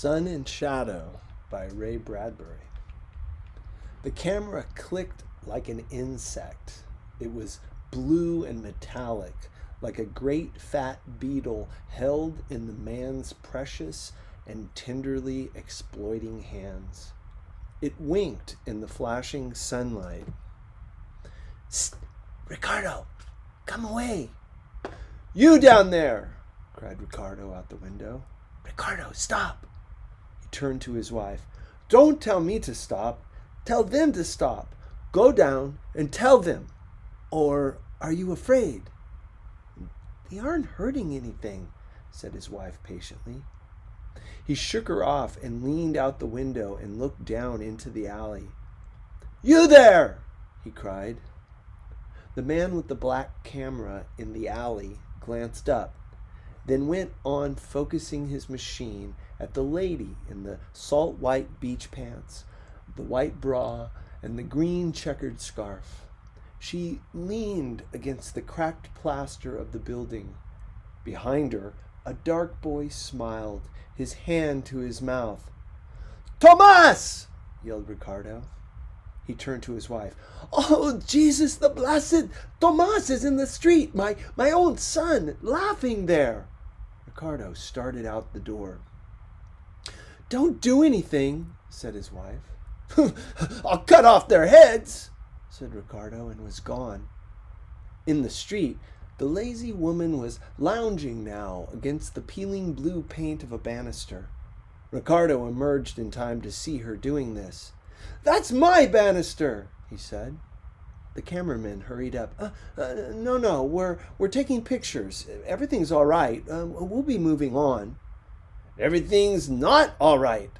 Sun and Shadow by Ray Bradbury. The camera clicked like an insect. It was blue and metallic, like a great fat beetle held in the man's precious and tenderly exploiting hands. It winked in the flashing sunlight. "Psst! Ricardo, come away!" "You down there!" cried Ricardo out the window. "Ricardo, stop!" He turned to his wife. "Don't tell me to stop. Tell them to stop. Go down and tell them. Or are you afraid?" "They aren't hurting anything," said his wife patiently. He shook her off and leaned out the window and looked down into the alley. "You there!" he cried. The man with the black camera in the alley glanced up, then went on focusing his machine at the lady in the salt white beach pants, the white bra, and the green checkered scarf. She leaned against the cracked plaster of the building. Behind her, a dark boy smiled, his hand to his mouth. "Tomas!" yelled Ricardo. He turned to his wife. "Oh, Jesus the Blessed! Tomas is in the street, my own son, laughing there." Ricardo started out the door. "Don't do anything," said his wife. "I'll cut off their heads," said Ricardo, and was gone. In the street, the lazy woman was lounging now against the peeling blue paint of a banister. Ricardo emerged in time to see her doing this. "That's my banister," he said. The cameraman hurried up. No, we're taking pictures. Everything's all right. We'll be moving on." "Everything's not all right,"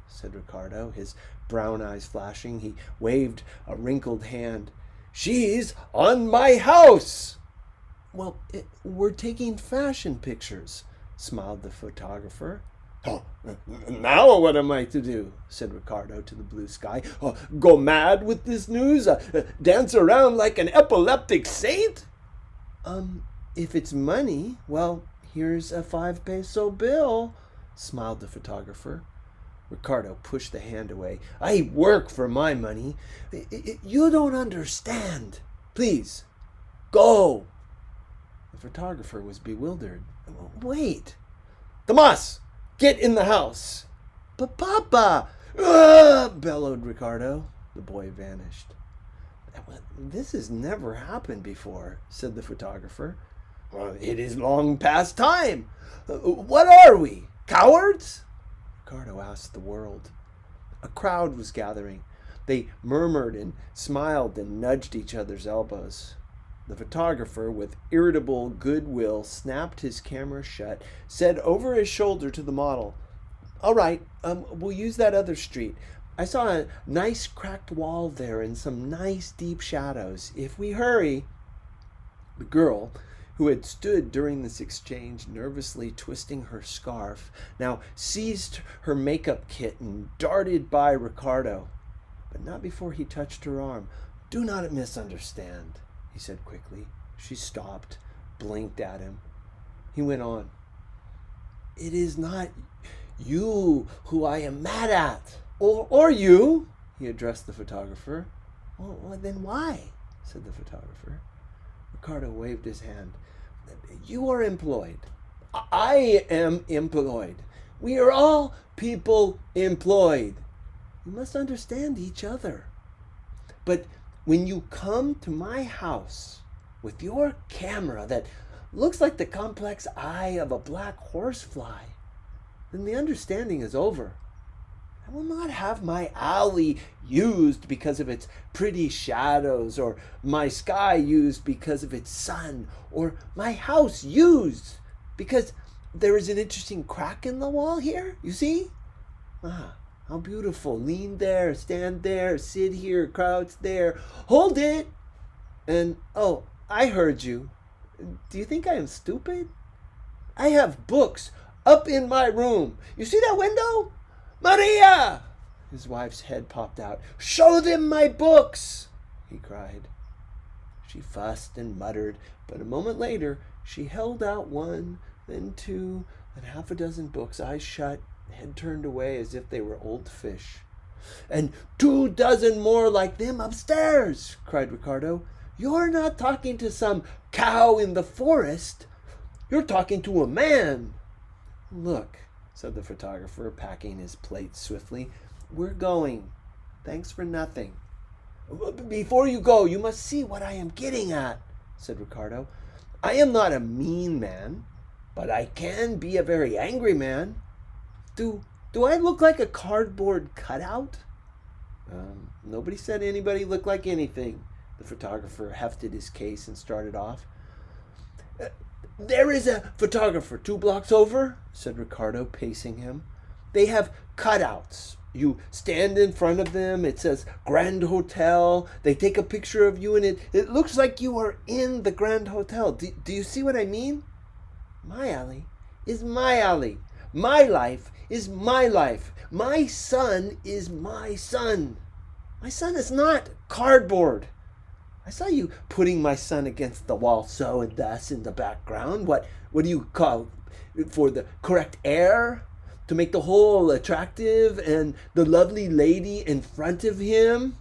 said Ricardo, his brown eyes flashing. He waved a wrinkled hand. "She's on my house." "Well, we're taking fashion pictures," smiled the photographer. "Oh, now what am I to do?" said Ricardo to the blue sky. "Go mad with this news? Dance around like an epileptic saint?" If it's money, well, here's a 5-peso bill," smiled the photographer. Ricardo pushed the hand away. "I work for my money. You don't understand. Please, go." The photographer was bewildered. "Wait." "Tomas! Get in the house." "But Papa!" Bellowed Ricardo. The boy vanished. "This has never happened before," said the photographer. "It is long past time. What are we, cowards?" Ricardo asked the world. A crowd was gathering. They murmured and smiled and nudged each other's elbows. The photographer, with irritable goodwill, snapped his camera shut, said over his shoulder to the model, "All right, we'll use that other street. I saw a nice cracked wall there and some nice deep shadows. If we hurry." The girl, who had stood during this exchange nervously twisting her scarf, now seized her makeup kit and darted by Ricardo, but not before he touched her arm. "Do not misunderstand," he said quickly. She stopped, blinked at him. He went on. "It is not you who I am mad at. Or you," he addressed the photographer. "Well, then why?" said the photographer. Ricardo waved his hand. "You are employed. I am employed. We are all people employed. You must understand each other. But when you come to my house with your camera that looks like the complex eye of a black horsefly, then the understanding is over. I will not have my alley used because of its pretty shadows, or my sky used because of its sun, or my house used because there is an interesting crack in the wall here. You see? How beautiful. Lean there, stand there, sit here, crouch there. Hold it! And, I heard you. Do you think I am stupid? I have books up in my room. You see that window? Maria!" His wife's head popped out. "Show them my books!" he cried. She fussed and muttered, but a moment later she held out one, then two, and half a dozen books, eyes shut, head turned away as if they were old fish. "And 24 more like them upstairs," cried Ricardo. "You're not talking to some cow in the forest. You're talking to a man." "Look," said the photographer, packing his plate swiftly, "we're going. Thanks for nothing." "Before you go, you must see what I am getting at," said Ricardo. "I am not a mean man, but I can be a very angry man. Do I look like a cardboard cutout?" Nobody said anybody looked like anything. The photographer hefted his case and started off. "There is a photographer 2 blocks over," said Ricardo, pacing him. "They have cutouts. You stand in front of them. It says Grand Hotel. They take a picture of you, and it looks like you are in the Grand Hotel. Do you see what I mean? My alley is my alley. My life is my life. My son is my son. My son is not cardboard. I saw you putting my son against the wall so and thus in the background. What do you call it? For the correct air? To make the whole attractive and the lovely lady in front of him?"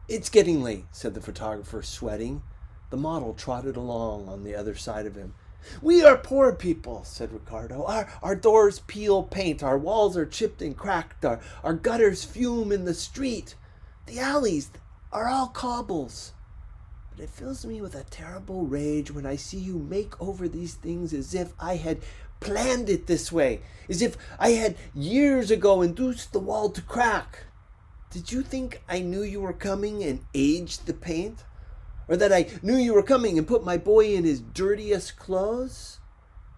It's getting late," said the photographer, sweating. The model trotted along on the other side of him. "We are poor people," said Ricardo. Our doors peel paint. Our walls are chipped and cracked. Our gutters fume in the street. The alleys are all cobbles. But it fills me with a terrible rage when I see you make over these things as if I had planned it this way, as if I had years ago induced the wall to crack. Did you think I knew you were coming and aged the paint? Or that I knew you were coming and put my boy in his dirtiest clothes?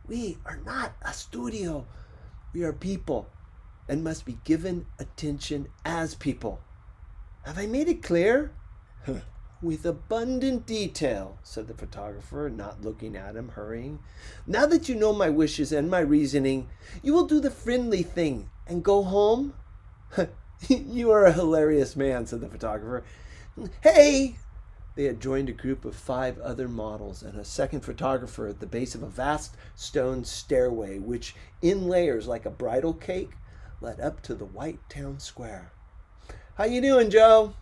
We are not a studio. We are people and must be given attention as people. Have I made it clear?" "With abundant detail," said the photographer, not looking at him, hurrying. "Now that you know my wishes and my reasoning, you will do the friendly thing and go home?" "You are a hilarious man," said the photographer. "Hey!" They had joined a group of 5 other models and a second photographer at the base of a vast stone stairway, which, in layers like a bridal cake, led up to the white town square. "How you doing, Joe?"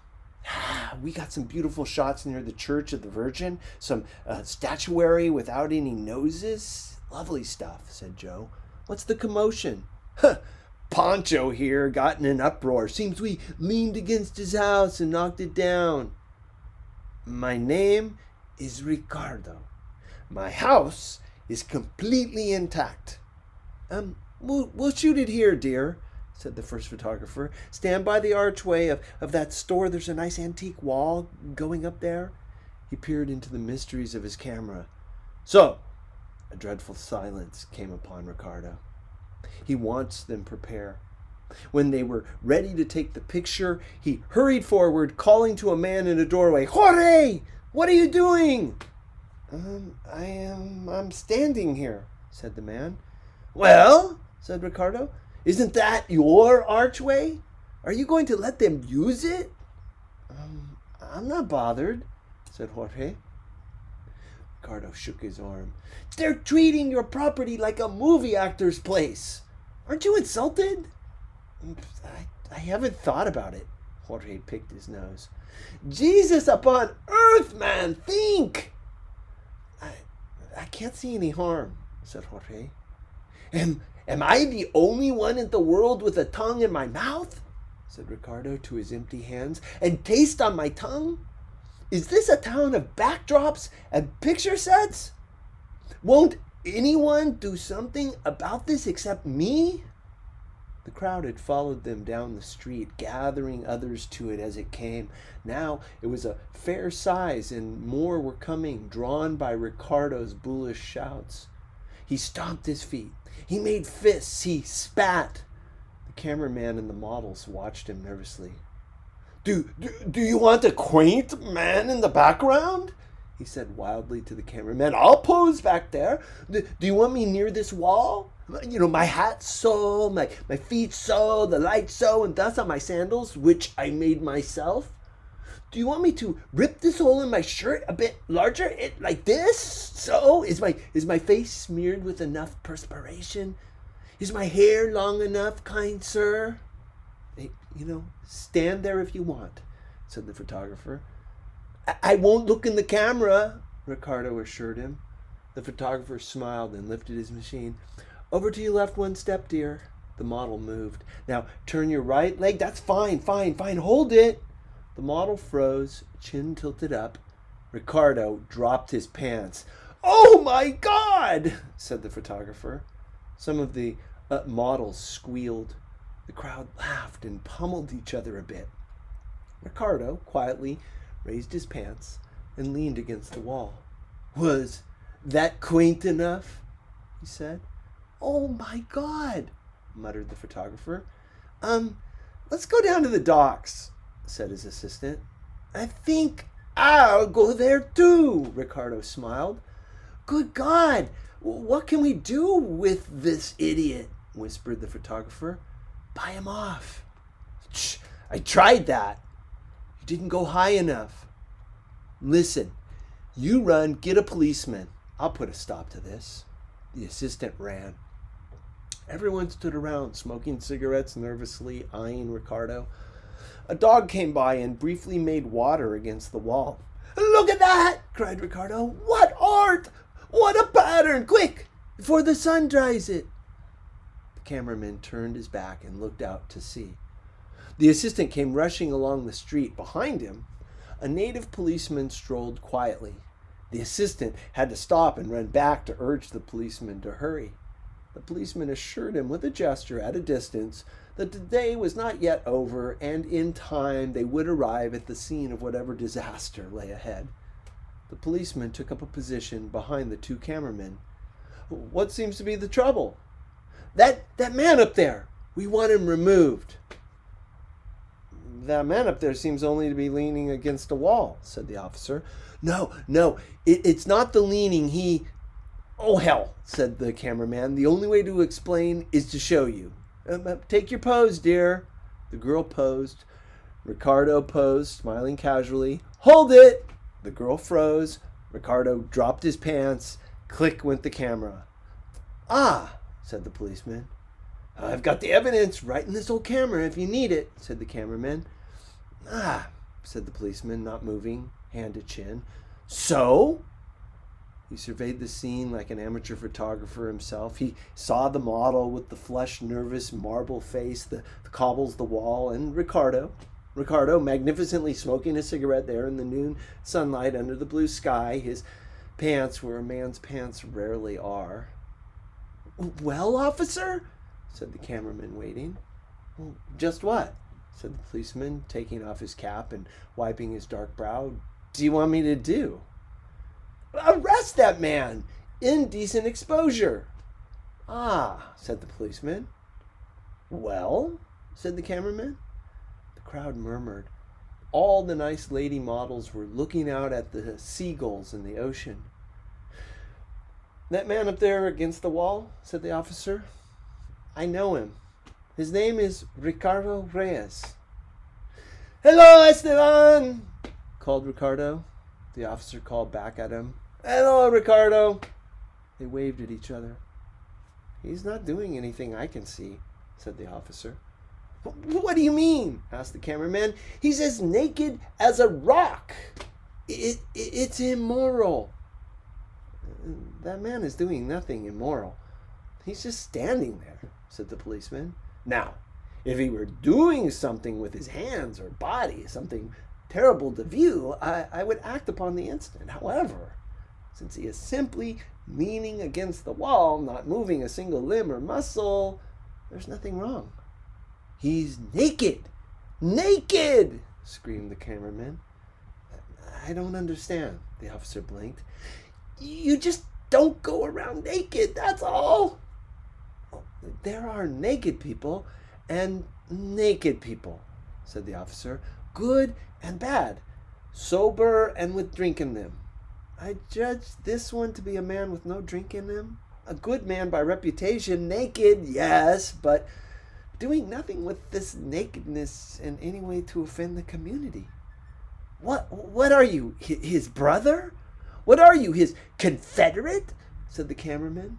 "We got some beautiful shots near the Church of the Virgin, some statuary without any noses. Lovely stuff," said Joe. "What's the commotion?" "Pancho here got in an uproar. Seems we leaned against his house and knocked it down." "My name is Ricardo. My house is completely intact." We'll shoot it here, dear," said the first photographer. "Stand by the archway of that store. There's a nice antique wall going up there." He peered into the mysteries of his camera. "So," a dreadful silence came upon Ricardo. He watched them prepare. When they were ready to take the picture, he hurried forward, calling to a man in a doorway, "Jorge, what are you doing?" I'm standing here," said the man. "Well," said Ricardo, "isn't that your archway? Are you going to let them use it?" I'm not bothered," said Jorge. Ricardo shook his arm. "They're treating your property like a movie actor's place. Aren't you insulted?" I haven't thought about it." Jorge picked his nose. "Jesus upon earth, man, think!" I can't see any harm," said Jorge. Am I the only one in the world with a tongue in my mouth?" said Ricardo to his empty hands. "And taste on my tongue? Is this a town of backdrops and picture sets? Won't anyone do something about this except me?" The crowd had followed them down the street, gathering others to it as it came. Now it was a fair size, and more were coming, drawn by Ricardo's bullish shouts. He stomped his feet. He made fists. He spat. The cameraman and the models watched him nervously. Do you want a quaint man in the background?" he said wildly to the cameraman. "I'll pose back there. Do you want me near this wall? My hat so, my feet so, the light so, and thus on my sandals, which I made myself. Do you want me to rip this hole in my shirt a bit larger, like this? So, is my face smeared with enough perspiration? Is my hair long enough, kind sir? Hey, stand there if you want, said the photographer. I won't look in the camera, Ricardo assured him. The photographer smiled and lifted his machine. Over to your left one step, dear. The model moved. Now turn your right leg. That's fine. Hold it. The model froze, chin tilted up. Ricardo dropped his pants. Oh my God, said the photographer. Some of the models squealed. The crowd laughed and pummeled each other a bit. Ricardo quietly raised his pants and leaned against the wall. Was that quaint enough? He said. Oh my God, muttered the photographer. Let's go down to the docks, said his assistant. I think I'll go there too, Ricardo smiled. Good God, what can we do with this idiot? Whispered the photographer. Buy him off. Shh, I tried that. You didn't go high enough. Listen, you run, get a policeman. I'll put a stop to this. The assistant ran. Everyone stood around, smoking cigarettes nervously, eyeing Ricardo. A dog came by and briefly made water against the wall. Look at that, cried Ricardo. What art! What a pattern! Quick, before the sun dries it. The cameraman turned his back and looked out to sea. The assistant came rushing along the street. Behind him, a native policeman strolled quietly. The assistant had to stop and run back to urge the policeman to hurry. The policeman assured him with a gesture at a distance that the day was not yet over, and in time they would arrive at the scene of whatever disaster lay ahead. The policeman took up a position behind the two cameramen. What seems to be the trouble? That man up there. We want him removed. That man up there seems only to be leaning against a wall, said the officer. No, it's not the leaning. Oh, hell, said the cameraman. The only way to explain is to show you. Take your pose, dear. The girl posed. Ricardo posed, smiling casually. Hold it! The girl froze. Ricardo dropped his pants. Click went the camera. Ah, said the policeman. I've got the evidence right in this old camera if you need it, said the cameraman. Ah, said the policeman, not moving, hand to chin. So? He surveyed the scene like an amateur photographer himself. He saw the model with the flushed, nervous marble face, the cobbles, the wall, and Ricardo, magnificently smoking a cigarette there in the noon sunlight under the blue sky, his pants where a man's pants rarely are. Well, officer? Said the cameraman, waiting. Well, just what? Said the policeman, taking off his cap and wiping his dark brow. Do you want me to do? Arrest that man! Indecent exposure! Ah, said the policeman. Well, said the cameraman. The crowd murmured. All the nice lady models were looking out at the seagulls in the ocean. That man up there against the wall, said the officer. I know him. His name is Ricardo Reyes. Hello, Esteban, called Ricardo. The officer called back at him. Hello, Ricardo. They waved at each other. He's not doing anything I can see, said the officer. What do you mean? Asked the cameraman. He's as naked as a rock. It's immoral. That man is doing nothing immoral. He's just standing there, said the policeman. Now, if he were doing something with his hands or body, something terrible to view, I would act upon the instant. However, since he is simply leaning against the wall, not moving a single limb or muscle, there's nothing wrong. He's naked! Naked! Screamed the cameraman. I don't understand, the officer blinked. You just don't go around naked, that's all. There are naked people and naked people, said the officer. Good and bad, sober and with drink in them. I judge this one to be a man with no drink in him. A good man by reputation, naked, yes, but doing nothing with this nakedness in any way to offend the community. What are you, his brother? What are you, his confederate? Said the cameraman.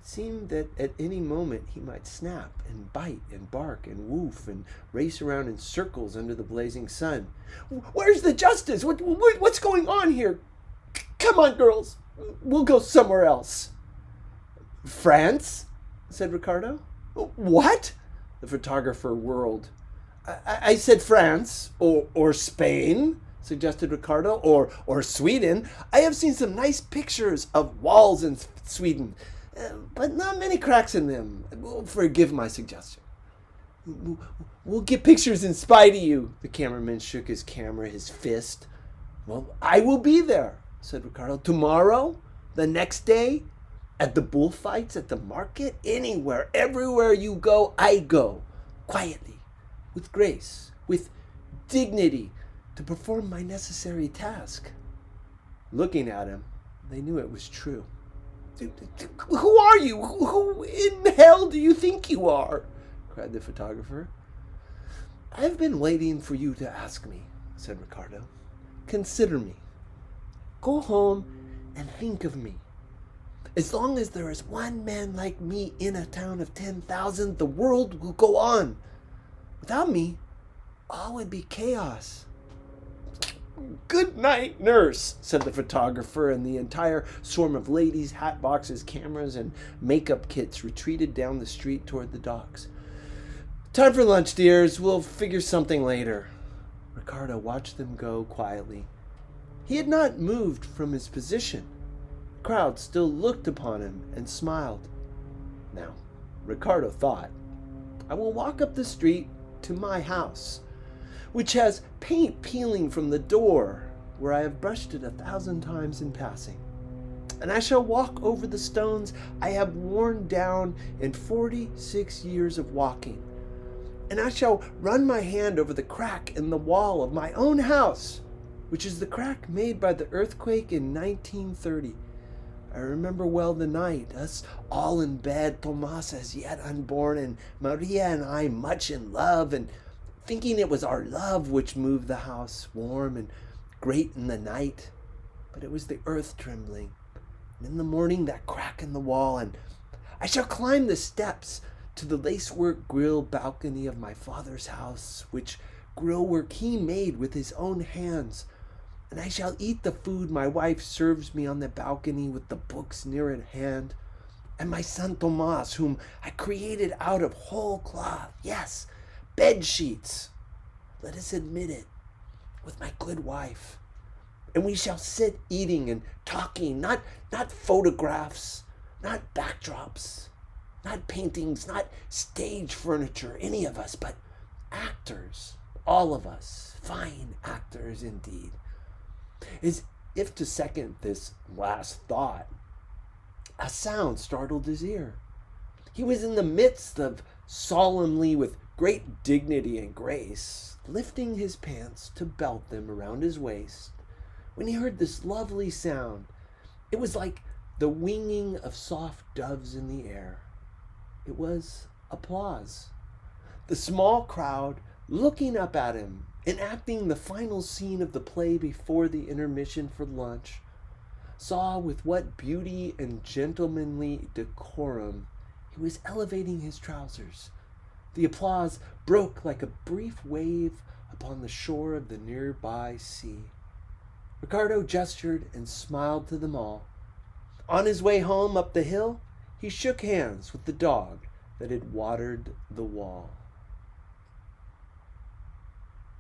It seemed that at any moment he might snap and bite and bark and woof and race around in circles under the blazing sun. "Where's the justice? What's going on here? Come on, girls. We'll go somewhere else." "France?" said Ricardo. "What?" The photographer whirled. I said France or Spain," suggested Ricardo, or Sweden. "I have seen some nice pictures of walls in Sweden, but not many cracks in them. Forgive my suggestion." "We'll get pictures in spite of you." The cameraman shook his camera, his fist. "Well, I will be there," said Ricardo. "Tomorrow, the next day, at the bullfights, at the market, anywhere, everywhere you go, I go, quietly, with grace, with dignity, to perform my necessary task." Looking at him, they knew it was true. "Who are you? Who in hell do you think you are?" cried the photographer. "I've been waiting for you to ask me," said Ricardo. "Consider me. Go home and think of me. As long as there is one man like me in a town of 10,000, the world will go on. Without me, all would be chaos." "Good night, nurse," said the photographer, and the entire swarm of ladies, hat boxes, cameras, and makeup kits retreated down the street toward the docks. "Time for lunch, dears. We'll figure something later." Ricardo watched them go quietly. He had not moved from his position. The crowd still looked upon him and smiled. Now, Ricardo thought, "I will walk up the street to my house, which has paint peeling from the door where I have brushed it 1,000 times in passing. And I shall walk over the stones I have worn down in 46 years of walking. And I shall run my hand over the crack in the wall of my own house, which is the crack made by the earthquake in 1930. I remember well the night, us all in bed, Tomas as yet unborn, and Maria and I much in love, and thinking it was our love which moved the house, warm and great in the night. But it was the earth trembling, and in the morning that crack in the wall, and I shall climb the steps to the lacework grill balcony of my father's house, which grill work he made with his own hands. And I shall eat the food my wife serves me on the balcony with the books near at hand. And my son Tomas, whom I created out of whole cloth, yes, bed sheets, let us admit it, with my good wife. And we shall sit eating and talking, not photographs, not backdrops, not paintings, not stage furniture, any of us, but actors, all of us, fine actors indeed." As if to second this last thought, a sound startled his ear. He was in the midst of solemnly, with great dignity and grace, lifting his pants to belt them around his waist, when he heard this lovely sound. It was like the winging of soft doves in the air. It was applause. The small crowd looking up at him, enacting the final scene of the play before the intermission for lunch, saw with what beauty and gentlemanly decorum he was elevating his trousers. The applause broke like a brief wave upon the shore of the nearby sea. Ricardo gestured and smiled to them all. On his way home up the hill, he shook hands with the dog that had watered the wall.